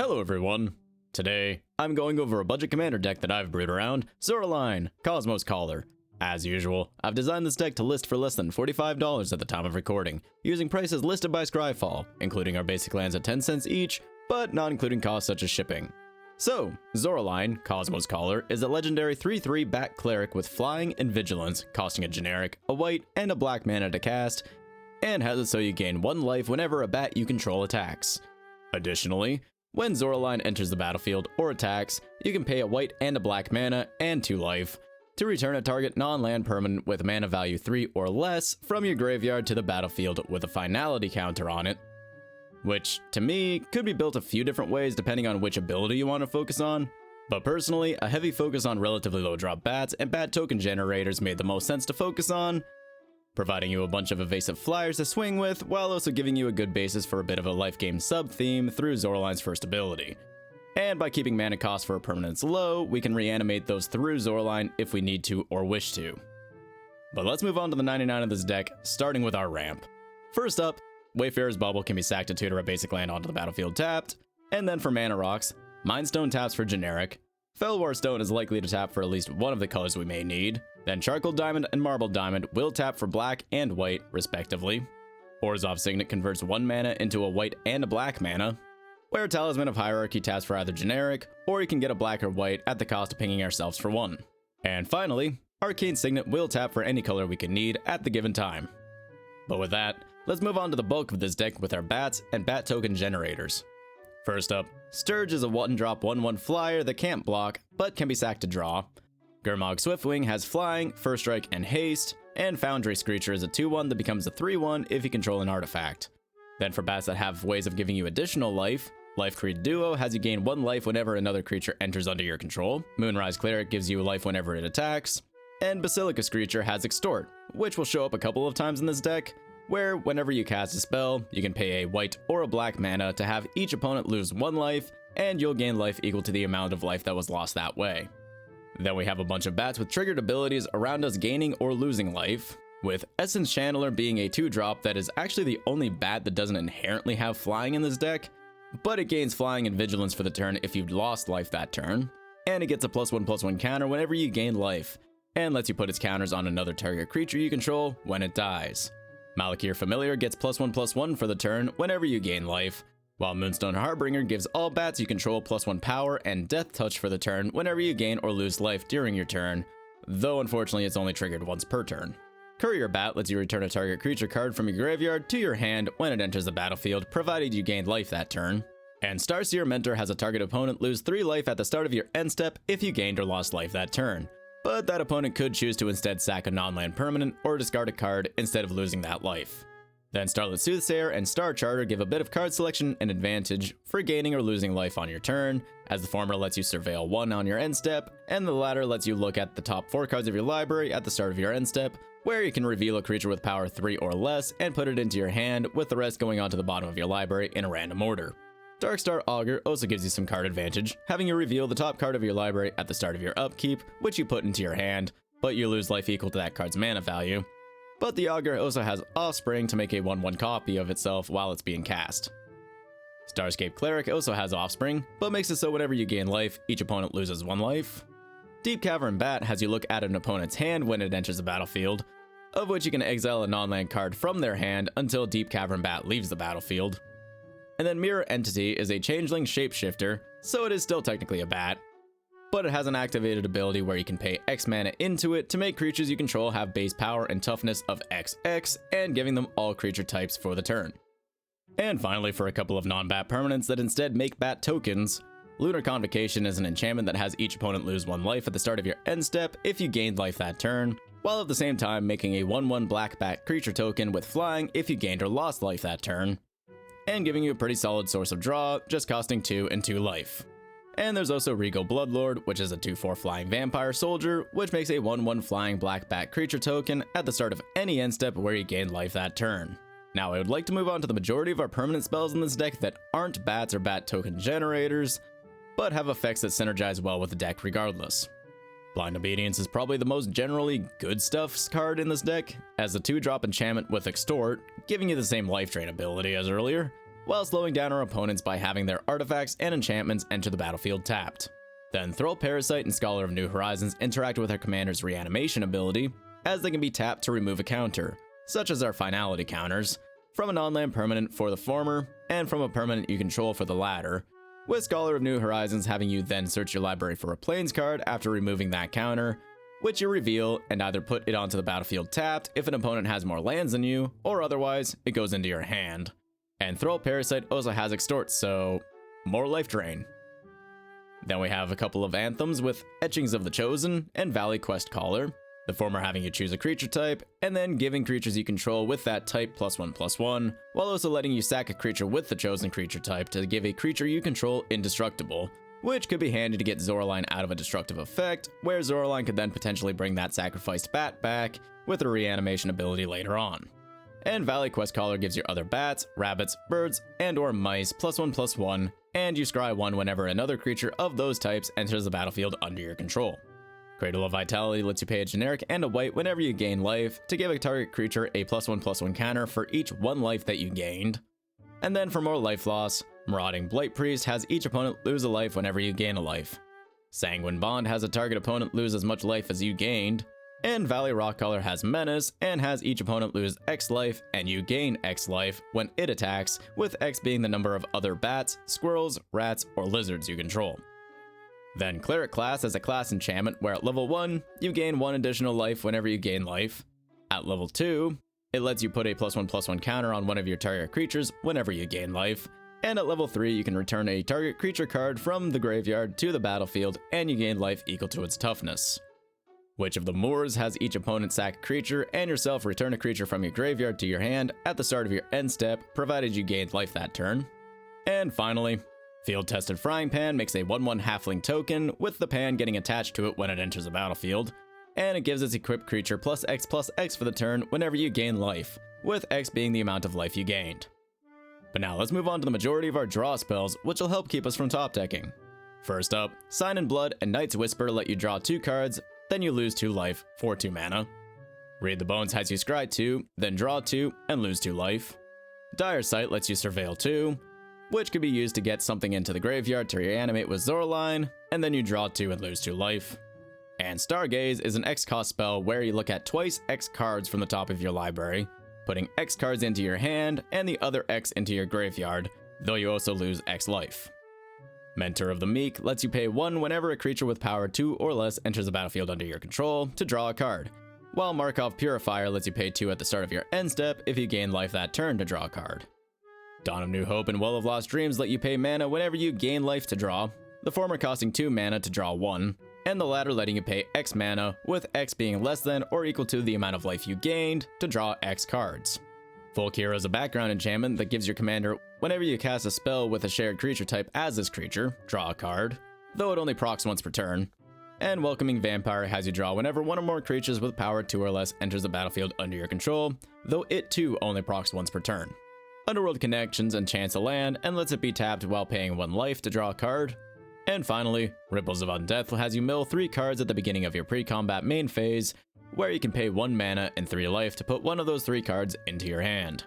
Hello everyone! Today, I'm going over a budget commander deck that I've brewed around Zoraline, Cosmos Caller. As usual, I've designed this deck to list for less than $45 at the time of recording, using prices listed by Scryfall, including our basic lands at 10 cents each, but not including costs such as shipping. So, Zoraline, Cosmos Caller, is a legendary 3/3 Bat Cleric with Flying and Vigilance, costing a generic, a white, and a black mana to cast, and has it so you gain 1 life whenever a bat you control attacks. Additionally, when Zoraline enters the battlefield or attacks, you can pay a white and a black mana and 2 life to return a target non-land permanent with mana value 3 or less from your graveyard to the battlefield with a finality counter on it, which, to me, could be built a few different ways depending on which ability you want to focus on, but personally, a heavy focus on relatively low drop bats and bat token generators made the most sense to focus on, providing you a bunch of evasive flyers to swing with, while also giving you a good basis for a bit of a life game sub-theme through Zoraline's first ability. And by keeping mana cost for permanents low, we can reanimate those through Zoraline if we need to or wish to. But let's move on to the 99 of this deck, starting with our ramp. First up, Wayfarer's Bubble can be sacked to tutor a basic land onto the battlefield tapped, and then for mana rocks, Mindstone taps for generic, Fellwar Stone is likely to tap for at least one of the colors we may need, then Charcoal Diamond and Marble Diamond will tap for black and white, respectively. Orzhov Signet converts 1 mana into a white and a black mana, where Talisman of Hierarchy taps for either generic, or you can get a black or white at the cost of pinging ourselves for 1. And finally, Arcane Signet will tap for any color we can need at the given time. But with that, let's move on to the bulk of this deck with our bats and bat token generators. First up, Sturge is a 1-drop 1/1 flyer that can't block, but can be sacked to draw. Gurmag Swiftwing has Flying, First Strike, and Haste, and Foundry Screecher is a 2/1 that becomes a 3/1 if you control an artifact. Then for bats that have ways of giving you additional life, Life Creed Duo has you gain 1 life whenever another creature enters under your control, Moonrise Cleric gives you life whenever it attacks, and Basilica Screecher has Extort, which will show up a couple of times in this deck, where whenever you cast a spell, you can pay a white or a black mana to have each opponent lose 1 life, and you'll gain life equal to the amount of life that was lost that way. Then we have a bunch of bats with triggered abilities around us gaining or losing life, with Essence Channeler being a 2-drop that is actually the only bat that doesn't inherently have flying in this deck, but it gains Flying and Vigilance for the turn if you've lost life that turn, and it gets a +1/+1 counter whenever you gain life, and lets you put its counters on another target creature you control when it dies. Malakir Familiar gets +1/+1 for the turn whenever you gain life, while Moonstone Harbinger gives all bats you control +1 power and Death Touch for the turn whenever you gain or lose life during your turn, though unfortunately it's only triggered once per turn. Courier Bat lets you return a target creature card from your graveyard to your hand when it enters the battlefield, provided you gained life that turn. And Starseer Mentor has a target opponent lose 3 life at the start of your end step if you gained or lost life that turn, but that opponent could choose to instead sack a non-land permanent or discard a card instead of losing that life. Then Starlit Soothsayer and Star Charter give a bit of card selection and advantage for gaining or losing life on your turn, as the former lets you surveil 1 on your end step, and the latter lets you look at the top 4 cards of your library at the start of your end step, where you can reveal a creature with power 3 or less and put it into your hand, with the rest going onto the bottom of your library in a random order. Darkstar Augur also gives you some card advantage, having you reveal the top card of your library at the start of your upkeep, which you put into your hand, but you lose life equal to that card's mana value. But the Augur also has Offspring to make a 1/1 copy of itself while it's being cast. Starscape Cleric also has Offspring, but makes it so whenever you gain life, each opponent loses 1 life. Deep Cavern Bat has you look at an opponent's hand when it enters the battlefield, of which you can exile a non-land card from their hand until Deep Cavern Bat leaves the battlefield. And then Mirror Entity is a changeling shapeshifter, so it is still technically a bat, but it has an activated ability where you can pay X mana into it to make creatures you control have base power and toughness of XX, and giving them all creature types for the turn. And finally, for a couple of non-bat permanents that instead make bat tokens, Lunar Convocation is an enchantment that has each opponent lose 1 life at the start of your end step if you gained life that turn, while at the same time making a 1/1 black bat creature token with Flying if you gained or lost life that turn, and giving you a pretty solid source of draw, just costing 2 and 2 life. And there's also Regal Bloodlord, which is a 2/4 flying vampire soldier, which makes a 1/1 flying black bat creature token at the start of any end step where you gain life that turn. Now I would like to move on to the majority of our permanent spells in this deck that aren't bats or bat token generators, but have effects that synergize well with the deck regardless. Blind Obedience is probably the most generally good stuff card in this deck, as the 2-drop enchantment with Extort, giving you the same life drain ability as earlier, while slowing down our opponents by having their artifacts and enchantments enter the battlefield tapped. Then Thrall Parasite and Scholar of New Horizons interact with our commander's reanimation ability, as they can be tapped to remove a counter, such as our finality counters, from a non-land permanent for the former, and from a permanent you control for the latter, with Scholar of New Horizons having you then search your library for a Plains card after removing that counter, which you reveal and either put it onto the battlefield tapped if an opponent has more lands than you, or otherwise, it goes into your hand. And Thrall Parasite also has Extort, so more life drain. Then we have a couple of anthems with Etchings of the Chosen and Valley Quest Caller, the former having you choose a creature type, and then giving creatures you control with that type +1/+1, while also letting you sack a creature with the chosen creature type to give a creature you control indestructible, which could be handy to get Zoraline out of a destructive effect, where Zoraline could then potentially bring that sacrificed bat back with a reanimation ability later on. And Valley Quest Caller gives your other bats, rabbits, birds, and or mice +1/+1, and you scry 1 whenever another creature of those types enters the battlefield under your control. Cradle of Vitality lets you pay a generic and a white whenever you gain life to give a target creature a +1/+1 counter for each 1 life that you gained. And then for more life loss, Marauding Blight Priest has each opponent lose a life whenever you gain a life. Sanguine Bond has a target opponent lose as much life as you gained. And Valley Rockcaller has Menace and has each opponent lose X life and you gain X life when it attacks, with X being the number of other bats, squirrels, rats, or lizards you control. Then Cleric class has a class enchantment where at level 1, you gain 1 additional life whenever you gain life. At level 2, it lets you put a +1/+1 counter on one of your target creatures whenever you gain life. And at level 3, you can return a target creature card from the graveyard to the battlefield and you gain life equal to its toughness. Witch of the Moors has each opponent sack a creature and yourself return a creature from your graveyard to your hand at the start of your end step, provided you gained life that turn. And finally, Field Tested Frying Pan makes a 1/1 halfling token, with the pan getting attached to it when it enters the battlefield, and it gives its equipped creature +X/+X for the turn whenever you gain life, with X being the amount of life you gained. But now let's move on to the majority of our draw spells, which will help keep us from top decking. First up, Sign in Blood and Night's Whisper let you draw 2 cards, then you lose 2 life for 2 mana. Read the Bones has you scry 2, then draw 2, and lose 2 life. Dire Sight lets you surveil 2, which could be used to get something into the graveyard to reanimate with Zoraline, and then you draw 2 and lose 2 life. And Stargaze is an X cost spell where you look at twice X cards from the top of your library, putting X cards into your hand and the other X into your graveyard, though you also lose X life. Mentor of the Meek lets you pay 1 whenever a creature with power 2 or less enters the battlefield under your control to draw a card, while Markov Purifier lets you pay 2 at the start of your end step if you gain life that turn to draw a card. Dawn of New Hope and Well of Lost Dreams let you pay mana whenever you gain life to draw, the former costing 2 mana to draw 1, and the latter letting you pay X mana, with X being less than or equal to the amount of life you gained to draw X cards. Volkira is a background enchantment that gives your commander, whenever you cast a spell with a shared creature type as this creature, draw a card, though it only procs once per turn. And Welcoming Vampire has you draw whenever 1 or more creatures with power 2 or less enters the battlefield under your control, though it too only procs once per turn. Underworld Connections enchants a land and lets it be tapped while paying 1 life to draw a card. And finally, Ripples of Undeath has you mill 3 cards at the beginning of your pre-combat main phase, where you can pay 1 mana and 3 life to put one of those 3 cards into your hand.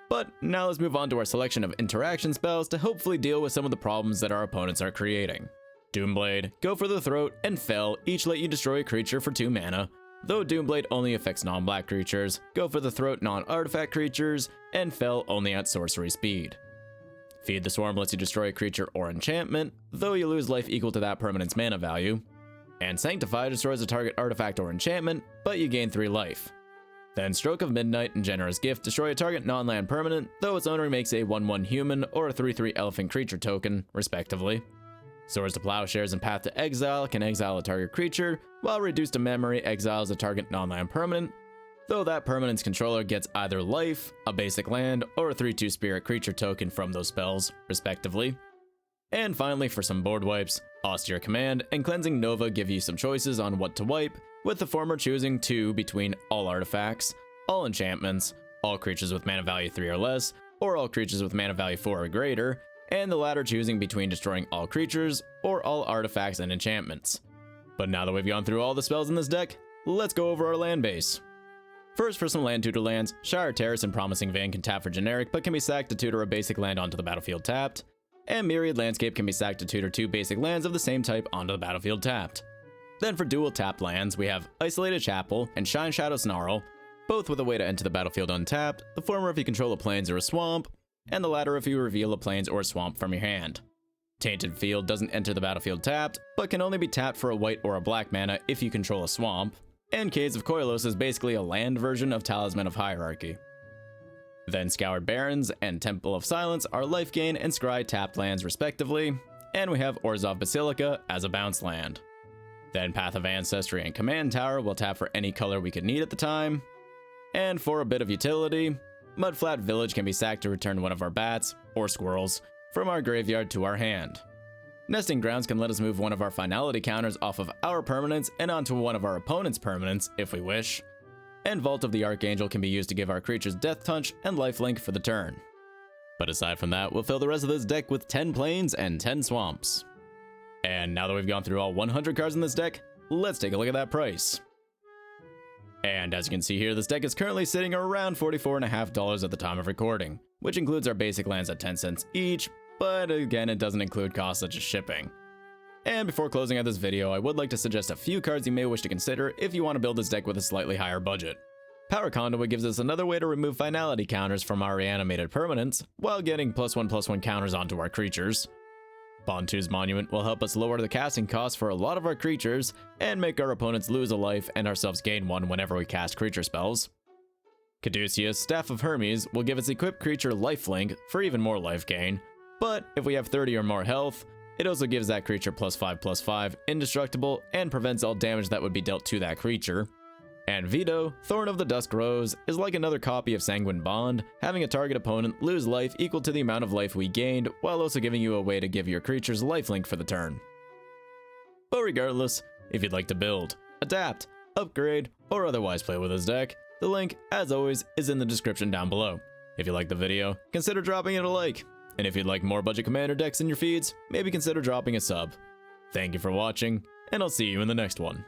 But now let's move on to our selection of interaction spells to hopefully deal with some of the problems that our opponents are creating. Doomblade, Go for the Throat, and Fell each let you destroy a creature for 2 mana, though Doomblade only affects non-black creatures, Go for the Throat non-artifact creatures, and Fell only at sorcery speed. Feed the Swarm lets you destroy a creature or enchantment, though you lose life equal to that permanent's mana value. And Sanctify destroys a target artifact or enchantment, but you gain 3 life. Then Stroke of Midnight and Generous Gift destroy a target non-land permanent, though its owner makes a 1/1 human or a 3/3 elephant creature token, respectively. Swords to Plowshares and Path to Exile can exile a target creature, while Reduced to Memory exiles a target non-land permanent, though that permanent's controller gets either life, a basic land, or a 3/2 spirit creature token from those spells, respectively. And finally, for some board wipes, Austere Command and Cleansing Nova give you some choices on what to wipe, with the former choosing 2 between all artifacts, all enchantments, all creatures with mana value 3 or less, or all creatures with mana value 4 or greater, and the latter choosing between destroying all creatures or all artifacts and enchantments. But now that we've gone through all the spells in this deck, let's go over our land base. First, for some land tutor lands, Shire Terrace and Promising Vein can tap for generic, but can be sacked to tutor a basic land onto the battlefield tapped. And Myriad Landscape can be sacked to tutor 2 basic lands of the same type onto the battlefield tapped. Then for dual tapped lands, we have Isolated Chapel and Shine Shadow Snarl, both with a way to enter the battlefield untapped, the former if you control a plains or a swamp, and the latter if you reveal a plains or a swamp from your hand. Tainted Field doesn't enter the battlefield tapped, but can only be tapped for a white or a black mana if you control a swamp, and Caves of Koilos is basically a land version of Talisman of Hierarchy. Then Scoured Barrens and Temple of Silence are life gain and scry tapped lands respectively, and we have Orzhov Basilica as a bounce land. Then Path of Ancestry and Command Tower will tap for any color we could need at the time. And for a bit of utility, Mudflat Village can be sacked to return one of our bats, or squirrels, from our graveyard to our hand. Nesting Grounds can let us move one of our finality counters off of our permanents and onto one of our opponent's permanents if we wish. And Vault of the Archangel can be used to give our creatures Death Touch and Lifelink for the turn. But aside from that, we'll fill the rest of this deck with 10 plains and 10 swamps. And now that we've gone through all 100 cards in this deck, let's take a look at that price. And as you can see here, this deck is currently sitting around $44.50 at the time of recording, which includes our basic lands at 10 cents each, but again, it doesn't include costs such as shipping. And before closing out this video, I would like to suggest a few cards you may wish to consider if you want to build this deck with a slightly higher budget. Power Conduit gives us another way to remove finality counters from our reanimated permanents, while getting +1/+1 counters onto our creatures. Bontu's Monument will help us lower the casting costs for a lot of our creatures, and make our opponents lose a life and ourselves gain one whenever we cast creature spells. Caduceus, Staff of Hermes, will give its equipped creature lifelink for even more life gain, but if we have 30 or more health, it also gives that creature +5/+5 indestructible and prevents all damage that would be dealt to that creature. And Vito, Thorn of the Dusk Rose, is like another copy of Sanguine Bond, having a target opponent lose life equal to the amount of life we gained, while also giving you a way to give your creatures lifelink for the turn. But regardless, if you'd like to build, adapt, upgrade, or otherwise play with this deck, the link, as always, is in the description down below. If you liked the video, consider dropping it a like, and if you'd like more budget commander decks in your feeds, maybe consider dropping a sub. Thank you for watching, and I'll see you in the next one.